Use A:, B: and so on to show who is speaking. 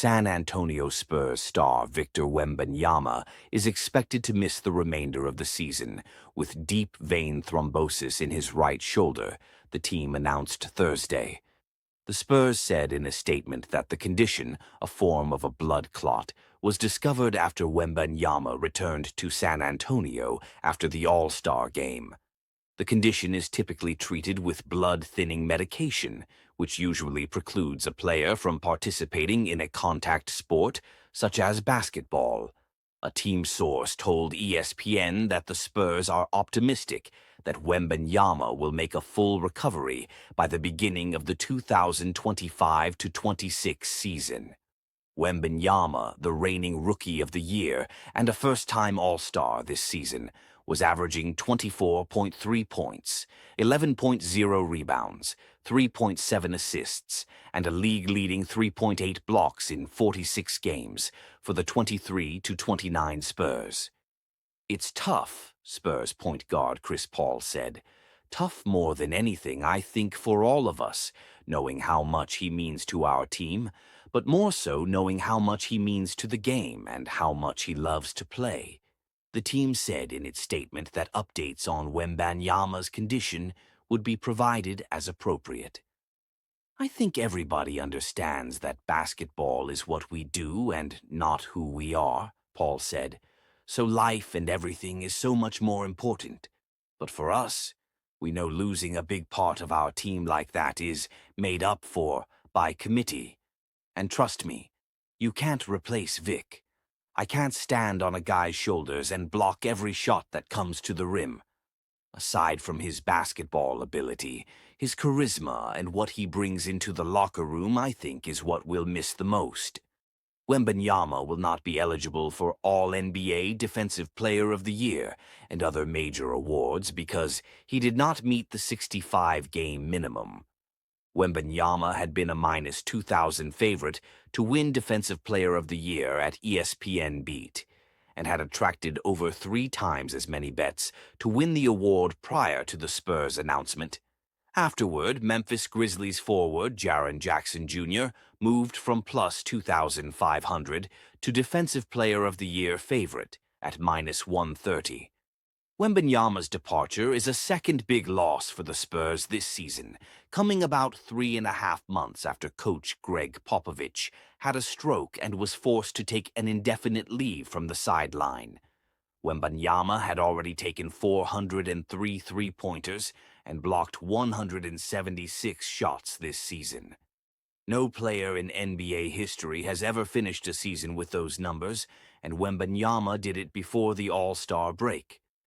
A: San Antonio Spurs star Victor Wembanyama is expected to miss the remainder of the season with deep vein thrombosis in his right shoulder, the team announced Thursday. The Spurs said in a statement that the condition, a form of a blood clot, was discovered after Wembanyama returned to San Antonio after the All-Star game. The condition is typically treated with blood-thinning medication, which usually precludes a player from participating in a contact sport, such as basketball. A team source told ESPN that the Spurs are optimistic that Wembanyama will make a full recovery by the beginning of the 2025-26 season. Wembanyama, the reigning Rookie of the Year and a first-time All-Star this season, was averaging 24.3 points, 11.0 rebounds, 3.7 assists, and a league-leading 3.8 blocks in 46 games for the 23-29 Spurs. "It's tough," Spurs point guard Chris Paul said. "Tough more than anything, I think, for all of us, knowing how much he means to our team, but more so knowing how much he means to the game and how much he loves to play." The team said in its statement that updates on Wembanyama's condition would be provided as appropriate. "I think everybody understands that basketball is what we do and not who we are," Paul said. "So life and everything is so much more important. But for us, we know losing a big part of our team like that is made up for by committee. And trust me, you can't replace Vic. I can't stand on a guy's shoulders and block every shot that comes to the rim. Aside from his basketball ability, his charisma and what he brings into the locker room, I think, is what we'll miss the most." Wembanyama will not be eligible for All-NBA Defensive Player of the Year and other major awards because he did not meet the 65-game minimum. Wembanyama had been a minus 2,000 favorite to win Defensive Player of the Year at ESPN Beat, and had attracted over 3 times as many bets to win the award prior to the Spurs announcement. Afterward, Memphis Grizzlies forward Jaren Jackson Jr. moved from plus 2,500 to Defensive Player of the Year favorite at minus 130. Wembanyama's departure is a second big loss for the Spurs this season, coming about 3.5 months after coach Greg Popovich had a stroke and was forced to take an indefinite leave from the sideline. Wembanyama had already taken 403 three-pointers and blocked 176 shots this season. No player in NBA history has ever finished a season with those numbers, and Wembanyama did it before the All-Star break.